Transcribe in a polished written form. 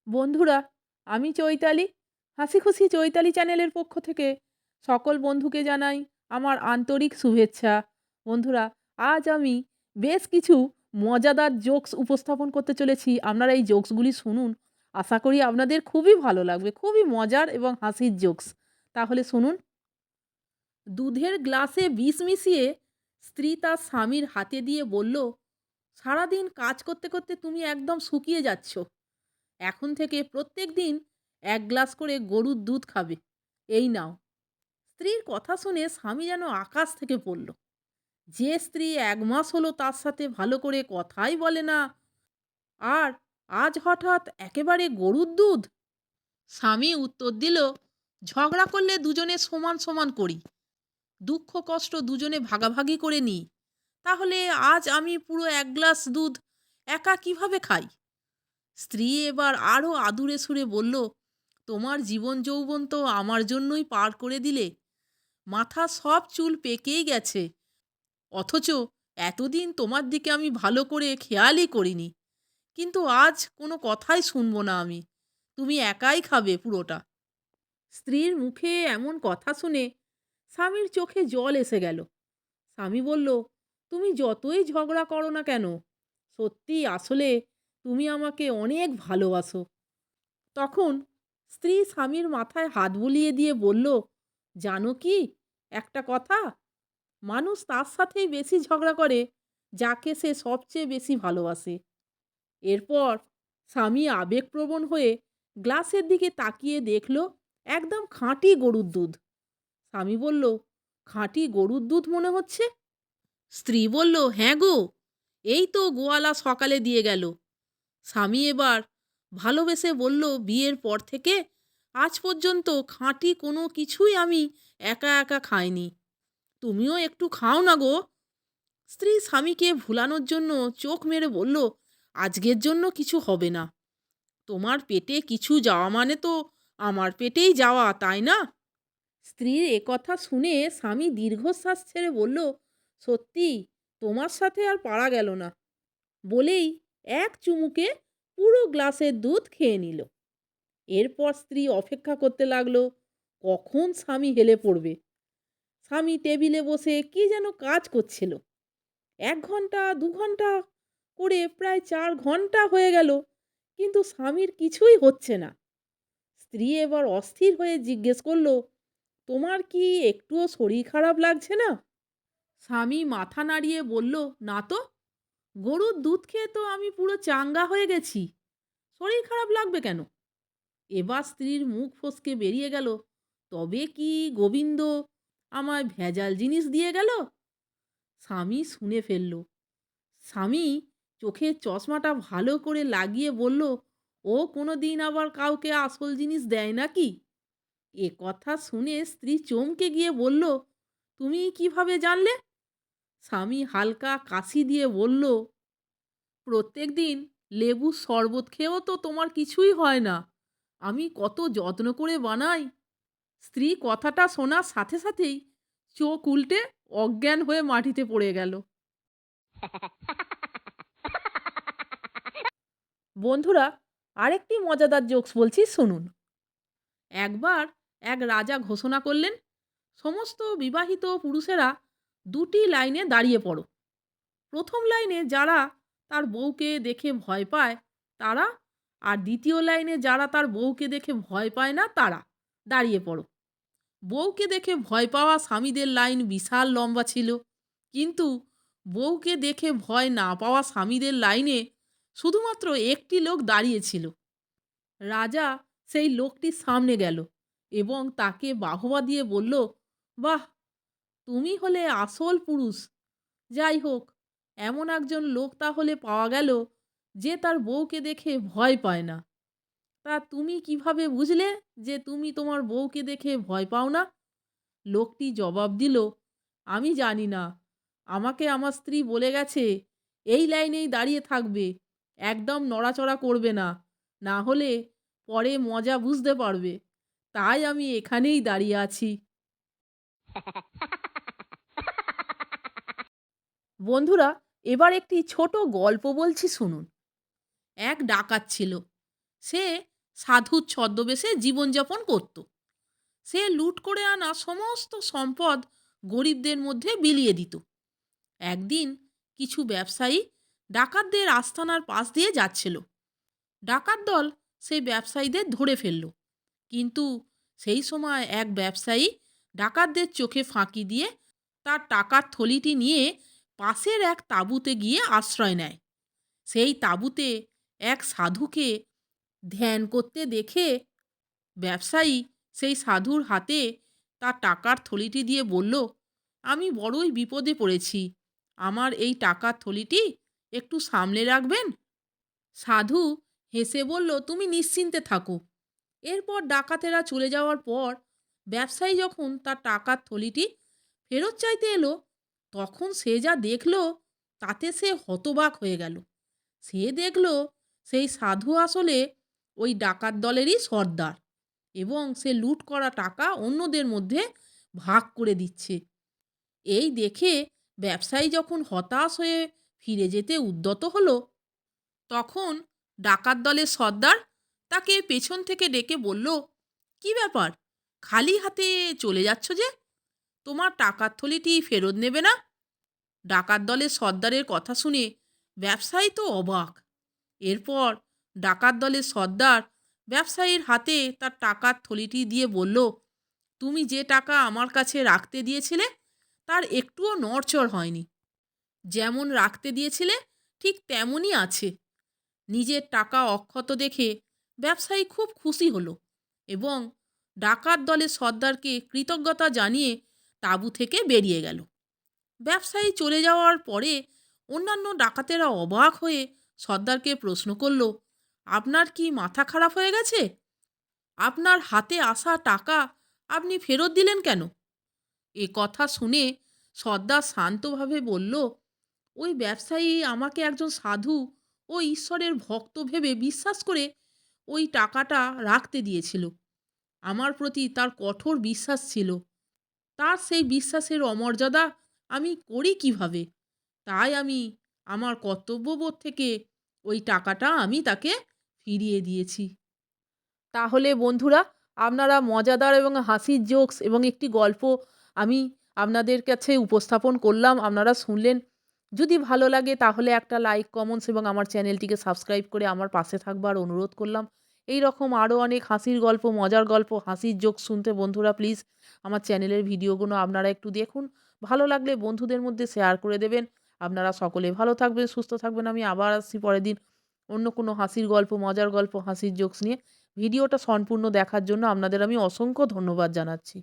বন্ধুরা, আমি চৈতালি। হাসি খুশি চৈতালি চ্যানেলের পক্ষ থেকে সকল বন্ধুকে জানাই আমার আন্তরিক শুভেচ্ছা। বন্ধুরা, আজ আমি বেশ কিছু মজাদার জোকস উপস্থাপন করতে চলেছি। আপনারা এই জোকসগুলি শুনুন। আশা করি আপনাদের খুবই ভালো লাগবে। খুবই মজার এবং হাসির জোকস। তাহলে শুনুন। দুধের গ্লাসে বিষ মিশিয়ে স্ত্রী তার স্বামীর হাতে দিয়ে বলল, সারাদিন কাজ করতে করতে তুমি একদম শুকিয়ে যাচ্ছ। এখন থেকে প্রত্যেক দিন ১ গ্লাস করে গরুর দুধ খাবে। এই নাও। স্ত্রীর কথা শুনে স্বামী যেন আকাশ থেকে পড়ল। যে স্ত্রী ১ মাস হলো তার সাথে ভালো করে কথাই বলে না, আর আজ হঠাৎ একেবারে গরুর দুধ? স্বামী উত্তর দিল, ঝগড়া করলে দুজনে সমান সমান করি। দুঃখ কষ্ট দুজনে ভাগাভাগি করে নিই। তাহলে আজ আমি পুরো ১ গ্লাস দুধ একা কিভাবে খাই? স্ত্রী এবার আরো আদুরে সুরে বলল, তোমার জীবন যৌবন তো আমার জন্যই পার করে দিলে। মাথার সব চুল পেকেই গেছে, অথচ এতদিন তোমার দিকে আমি ভালো করে খেয়ালই করিনি। কিন্তু আজ কোনো কথাই শুনবো না আমি। তুমি একাই খাবে পুরোটা। স্ত্রীর মুখে এমন কথা শুনে স্বামীর চোখে জল এসে গেল। স্বামী বলল, তুমি যতই ঝগড়া করো না কেন, সত্যি আসলে তুমি আমাকে অনেক ভালোবাসো। তখন স্ত্রী স্বামীর মাথায় হাত বুলিয়ে দিয়ে বলল, জানো কি একটা কথা, মানুষ তার সাথেই বেশি ঝগড়া করে যাকে সে সবচেয়ে বেশি ভালোবাসে। এরপর স্বামী আবেগপ্রবণ হয়ে গ্লাসের দিকে তাকিয়ে দেখল একদম খাঁটি গরুর দুধ। স্বামী বলল, খাঁটি গরুর দুধ মনে হচ্ছে? স্ত্রী বলল, হ্যাঁ গো, এই তো গোয়ালা সকালে দিয়ে গেল। স্বামী এবার ভালোবেসে বলল, বিয়ের পর থেকে আজ পর্যন্ত খাঁটি কোনো কিছুই আমি একা একা খাইনি। তুমিও একটু খাও না গো। স্ত্রী স্বামীকে ভুলানোর জন্য চোখ মেরে বলল, আজকের জন্য কিছু হবে না। তোমার পেটে কিছু যাওয়া মানে তো আমার পেটেই যাওয়া, তাই না? স্ত্রীর একথা শুনে স্বামী দীর্ঘশ্বাস ছেড়ে বলল, সত্যি তোমার সাথে আর পারা গেল না। বলেই এক চুমুকে পুরো গ্লাসের দুধ খেয়ে নিল। এরপর স্ত্রী অপেক্ষা করতে লাগলো কখন স্বামী হেলে পড়বে। স্বামী টেবিলে বসে কি যেন কাজ করছিল। ১ ঘন্টা ২ ঘন্টা করে প্রায় ৪ ঘন্টা হয়ে গেল, কিন্তু স্বামীর কিছুই হচ্ছে না। স্ত্রী এবার অস্থির হয়ে জিজ্ঞেস করল, তোমার কি একটুও শরীর খারাপ লাগছে না? স্বামী মাথা নাড়িয়ে বলল, না তো, গরুর দুধ খেয়ে তো আমি পুরো চাঙ্গা হয়ে গেছি। শরীর খারাপ লাগবে কেন? এবার স্ত্রীর মুখ ফসকে বেরিয়ে গেল, তবে কি গোবিন্দ আমায় ভেজাল জিনিস দিয়ে গেল? স্বামী শুনে ফেলল। স্বামী চোখের চশমাটা ভালো করে লাগিয়ে বলল, ও কোনো দিন আবার কাউকে আসল জিনিস দেয় নাকি? এ কথা শুনে স্ত্রী চমকে গিয়ে বলল, তুমি কিভাবে জানলে? স্বামী হালকা কাশি দিয়ে বলল, প্রত্যেক দিন লেবুর শরবত খেয়েও তো তোমার কিছুই হয় না। আমি কত যত্ন করে বানাই। স্ত্রী কথাটা শোনার সাথে সাথেই চোখ উল্টে অজ্ঞান হয়ে মাটিতে পড়ে গেল। বন্ধুরা, আরেকটি মজাদার জোকস বলছি শুনুন। একবার এক রাজা ঘোষণা করলেন, সমস্ত বিবাহিত পুরুষেরা ২টি লাইনে দাঁড়িয়ে পড়ো। প্রথম লাইনে যারা তার বউকে দেখে ভয় পায় তারা, আর দ্বিতীয় লাইনে যারা তার বউকে দেখে ভয় পায় না তারা, দাঁড়িয়ে পড়ো। বউকে দেখে ভয় পাওয়া স্বামীদের লাইন বিশাল লম্বা ছিল, কিন্তু বউকে দেখে ভয় না পাওয়া স্বামীদের লাইনে শুধুমাত্র একটি লোক দাঁড়িয়েছিল। রাজা সেই লোকটির সামনে গেল এবং তাকে বাহবা দিয়ে বলল, বাহ, তুমি হলে আসল পুরুষ। যাই হোক, এমন একজন লোক তাহলে পাওয়া গেল যে তার বউকে দেখে ভয় পায় না। তা তুমি কিভাবে বুঝলে যে তুমি তোমার বউকে দেখে ভয় পাও না? লোকটি জবাব দিল, আমি জানি না। আমাকে আমার স্ত্রী বলে গেছে এই লাইনেই দাঁড়িয়ে থাকবে, একদম নড়াচড়া করবে না, না হলে পরে মজা বুঝতে পারবে। তাই আমি এখানেই দাঁড়িয়ে আছি। বন্ধুরা, এবার একটি ছোট গল্প বলছি শুনুন। এক ডাকাত ছিল। সে সাধুর ছদ্মবেশে জীবনযাপন করত। সে লুট করে আনা সমস্ত সম্পদ গরিবদের মধ্যে বিলিয়ে দিত। একদিন কিছু ব্যবসায়ী ডাকাতদের আস্তানার পাশ দিয়ে যাচ্ছিল। ডাকাত দল সেই ব্যবসায়ীদের ধরে ফেলল, কিন্তু সেই সময় এক ব্যবসায়ী ডাকাতদের চোখে ফাঁকি দিয়ে তার টাকার থলিটি নিয়ে পাশের এক তাঁবুতে গিয়ে আশ্রয় নেয়। সেই তাঁবুতে এক সাধুকে ধ্যান করতে দেখে ব্যবসায়ী সেই সাধুর হাতে তার টাকার থলিটি দিয়ে বলল, আমি বড়ই বিপদে পড়েছি, আমার এই টাকার থলিটি একটু সামলে রাখবেন? সাধু হেসে বলল, তুমি নিশ্চিন্তে থাকো। এরপর ডাকাতেরা চলে যাওয়ার পর ব্যবসায়ী যখন তার টাকার থলিটি ফেরত চাইতে এলো, তখন সে যা দেখল তাতে সে হতবাক হয়ে গেল। সে দেখল সেই সাধু আসলে ওই ডাকাত দলেরই সর্দার, এবং সে লুট করা টাকা অন্যদের মধ্যে ভাগ করে দিচ্ছে। এই দেখে ব্যবসায়ী যখন হতাশ হয়ে ফিরে যেতে উদ্যত হলো, তখন ডাকাত দলের সর্দার তাকে পেছন থেকে ডেকে বলল, কি ব্যাপার, খালি হাতে চলে যাচ্ছ যে? তোমার টাকার থলিটি ফেরত নেবে না? ডাকাত দলের সর্দারের কথা শুনে ব্যবসায়ী তো অবাক। এরপর ডাকাত দলের সর্দার ব্যবসায়ীর হাতে তার টাকার থলিটি দিয়ে বলল, তুমি যে টাকা আমার কাছে রাখতে দিয়েছিলে তার একটুও নড়চড় হয়নি। যেমন রাখতে দিয়েছিলে ঠিক তেমনই আছে। নিজের টাকা অক্ষত দেখে ব্যবসায়ী খুব খুশি হলো এবং ডাকাত দলের সর্দারকে কৃতজ্ঞতা জানিয়ে তাঁবু থেকে বেরিয়ে গেল। ব্যবসায়ী চলে যাওয়ার পরে অন্যান্য ডাকাতেরা অবাক হয়ে সর্দারকে প্রশ্ন করল, আপনার কি মাথা খারাপ হয়ে গেছে? আপনার হাতে আসা টাকা আপনি ফেরত দিলেন কেন? এ কথা শুনে সর্দার শান্তভাবে বলল, ওই ব্যবসায়ী আমাকে একজন সাধু ও ঈশ্বরের ভক্ত ভেবে বিশ্বাস করে ওই টাকাটা রাখতে দিয়েছিল। আমার প্রতি তার কঠোর বিশ্বাস ছিল। তার সেই বিশ্বাসের অমর্যাদা আমি করি কিভাবে? তাই আমি আমার কর্তব্যবোধ থেকে ওই টাকাটা আমি তাকে ফিরিয়ে দিয়েছি। তাহলে বন্ধুরা, আপনারা মজাদার এবং হাসির জোকস এবং একটি গল্প আমি আপনাদের কাছে উপস্থাপন করলাম, আপনারা শুনলেন। যদি ভালো লাগে তাহলে একটা লাইক, কমেন্টস এবং আমার চ্যানেলটিকে সাবস্ক্রাইব করে আমার পাশে থাকবার অনুরোধ করলাম। এই রকম আরও অনেক হাসির গল্প, মজার গল্প, হাসির জোকস শুনতে বন্ধুরা প্লিজ আমার চ্যানেলের ভিডিওগুলো আপনারা একটু দেখুন। ভালো লাগলে বন্ধুদের মধ্যে শেয়ার করে দেবেন। আপনারা সকলে ভালো থাকবেন, সুস্থ থাকবেন। আমি আবার আসছি পরের দিন অন্য কোনো হাসির গল্প, মজার গল্প, হাসির জোকস নিয়ে। ভিডিওটা সম্পূর্ণ দেখার জন্য আপনাদের আমি অসংখ্য ধন্যবাদ জানাচ্ছি।